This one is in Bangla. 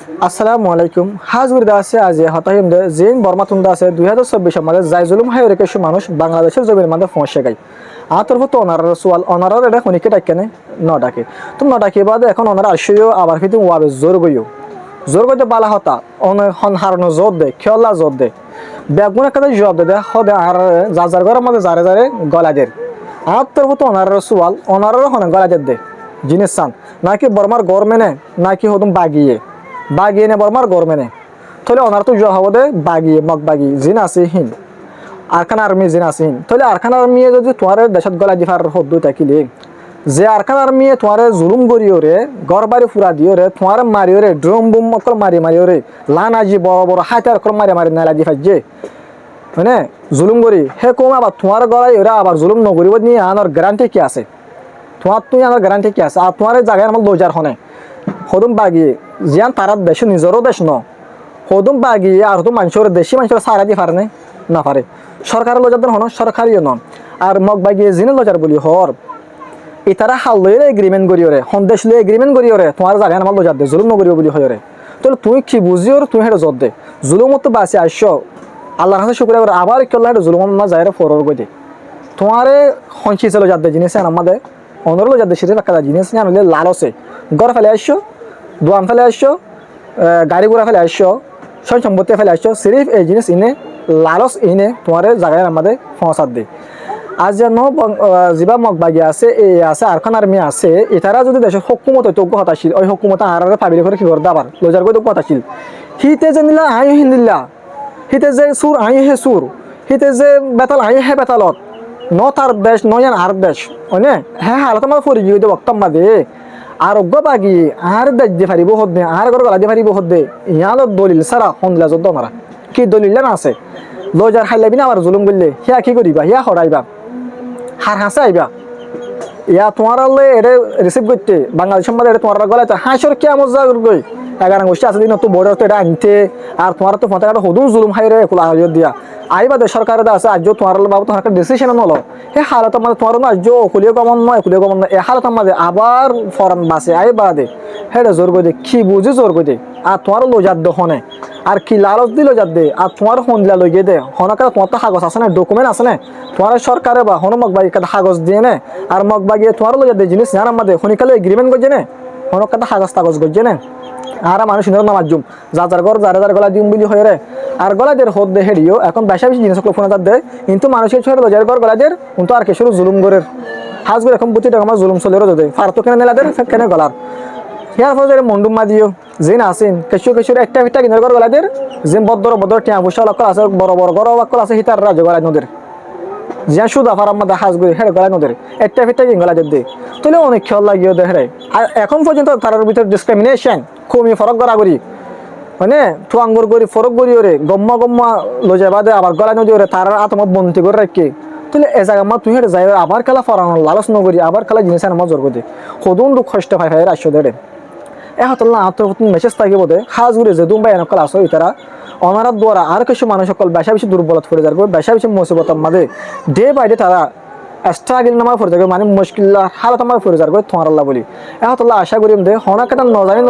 আসসালামু আলাইকুম হাজুর আছে আজ হতাহিম জিন বর্মাতুন্দা আছে 2024 মাঝে যাই জুলুম হাই রেখে মানুষ বাংলাদেশের জমির মাঝে পৌঁছে গাই আতর তো অনার সোয়াল অনারর এটা খনিকে ডাকেনে ন ডাকে তুমি ন ডাকে বাদে এখন অনার আসিও আবার কিন্তু ওয়াবে জোর গইতে বালা হতা অন হন হারনো জোর দে খেলা জোর দে বেগুন একটা জবাব দে হদে আর যার ঘরের মধ্যে যারে যারে গলাদের আতর তো অনার সোয়াল অনারর হনে গলাদের দে জিনিস চান নাকি বর্মার গরমেনে নাকি হদম বাগিয়ে নে বর্মার গরমেনে তাহলে ওনার তো জবাব হবে বাগিয়ে মগ বাগি জিন আছে হিন আরখান আর্মি জিন আছে হিন তাহলে আরখান আর্মি যদি তোমার দেশত গলা দিফার হদ্দু থাকিলে যে আরখান আর্মি তোমার জুলুম করিও রে ঘর বাড়ি ফুরা দিও রে তোমার মারিও রে ড্রোম বুম মকল মারিও রে লান আজি বড় বড় হাতিয়ার কর মারি নালা দি ফাজে মানে জুলুম করি হে কম আবার তোমার গলায় ওরা আবার জুলুম নগরিব নিয়ে আনার গ্যারান্টি কি আছে তোমার তুই আনার গ্যারান্টি কি আছে আর তোমার জায়গায় আমার দোজার হনে হদম বাগিয়ে জিয়ান তারা দেশ নিজেরও দেশ ন হদম বাগিয়ে আর হতো মানুষের দেশি মানুষের সারা দিয়ে পারে না পারে সরকারের লজার দেন হন সরকারিও নন আর মগ বাগিয়ে জিনে লজার বলি হর ইতারা হাল লইলে এগ্রিমেন্ট করিও রে সন্দেশ লই এগ্রিমেন্ট করিও রে তোমার জায়গায় আমার লজার দে জুলুম নগরিও বলি হয় রে তাহলে তুই কি বুঝিও তুই হেঁটে জত দে জুলুমত তো বাঁচে আসছ আল্লাহর হাতে শুক্রিয়া করে আবার কেল্লা হেঁটে জুলুম না যায় ফরর গই দে তোমারে সঞ্চিছে লজার দে জিনিস আমাদের অনর লজার দে সেটা একটা জিনিস জানলে লালসে ঘর ফেলে আসছো দোয়ান ফেলে আসছো গাড়ি ঘোড়া ফেলে আসছো সয় সম্পত্তি ফেলে আসছো সিরিফ এই জিনিস ইনে লালস ইনে তোমার জায়গায় আমাদের পৌঁছাত দে আজ যেন যা মগবাগি আছে এই আছে আরখান আর্মি আছে এটারা যদি দেশের হকুমত যোগ্য হতাশীল ওই হকুমত আর পাবিলি করে কি করে দাবার লোজার গৈ হতাশীল হিতে যে নিলা আই হিন্দিল্লা হিতে যে সুর আই হে সুর হিতে যে বেতাল আই হে বেতালত ন তার দেশ নয়ান আর দেশ হয়নে হ্যাঁ হালত আমার ফরি গিয়ে বক্তব্য দে আরোগ্য বাগি আর দেশ দিয়ে পারিব হদ্দে আর ঘর গলা দিয়ে পারিব হদ্দে ইয়াল দলিল সারা সন্দিলা যদ্দ মারা কি দলিল না আছে লজার হাইলাবি না আবার জুলুম করলে হিয়া কি করিবা হিয়া হরাইবা হার হাসে আইবা ইয়া তোমার এটা রিসিভ করতে বাংলাদেশের মধ্যে এটা তোমার গলায় হাঁসর কে মজা গই 11 গোষ্ঠী আছে দিন তো বড় এটা আনতে আর তোমার তো ফটাটা হদুম জুলুম হাই রে কুলা দিয়া আইবা দে সরকারের দা আছে আজ তোমার বাবু তোমার ডিসিশন নলো হে হালত আমাদের তোমার না আজ কুলিও গমন নয় কুলিও গমন নয় এ হালত আমাদের আবার ফরান বাসে আইবা দে হেডে জোর গই দে কি বুঝি জোর গই দে আর তোমার লোজার দহনে আর কি লালচ দিল যাদ দে আর তোমার হন্দিলা লইয়ে দে হনকা তোমার তো কাগজ আছে না ডকুমেন্ট আছে না তোমার সরকারে বা হন মগবাগি কাটা কাগজ দিয়ে নে আর মগবাগিয়ে তোমার লইয়া দে জিনিস জান আমাদের হনিকালে এগ্রিমেন্ট করছে না হনক কাটা কাগজ করছে না আর মানুষ নির নামাজুম যার ঘর যারে গলা দিম বলি হয় রে আর গলাদের হদ দে হেডিও এখন বেশা বেশি জিনিস ফোন দে কিন্তু মানুষের ছোট লজার ঘর গলাদের কিন্তু আর কেসর জুলুম গরের হাজ করে এখন প্রতিটা আমার জুলুম চলেরও দে ফারতো কেন নেলাদের কেন গলার ইয়ার ফলে মন্ডুম মা দিও জিন আসেন কেশু একটা ফিটা কিনার ঘর গলাদের জিন বদ্দর টিয়া বসা লক্ষ আছে বড় গড় বাক্কল আছে হিতার রাজ গলা নদের জিয়া সুদা ফারাম মধ্যে হাজ করে হেড়ে গলা নদের একটা ফিটা কিন গলাদের দে তাহলে অনেক খেয়াল লাগিও দেখে আর এখন পর্যন্ত তার ভিতর ডিসক্রিমিনেশন খুবই ফরক গড়াগড়ি মানে থুয়াঙ্গুর গড়ি ফরক গড়িও রে গম্মা লজে বাদে আবার গলা নদী রে তার আত্মত বন্তি করে রাখে তাহলে এ জায়গা মা তুই হেঁটে যাই আবার খেলা ফরানো লালস নগরী আবার খেলা জিনিস আমার জোর করে সদুন দুঃখ কষ্ট ভাই আসো দেড়ে এহতল্লা আত্মপ্রতি মেসেজ থাকিব দে হাজ ঘুরে যে দুম্বাই এনেকল আসো ইতারা অনারার দ্বারা আর কিছু মানুষ সকল বেশা বেশি দুর্বলত পড়ে যাবে বেশা বেশি মুসিবতের মাঝে ডে বাই ডে তারা স্ট্রাগল নামা পড়ে যাবে মানে মুশকিল হালত আমার পড়ে যাবে তোমার আল্লাহ বলি এহতল্লা আশা করিম দে হনাকেটা নজানি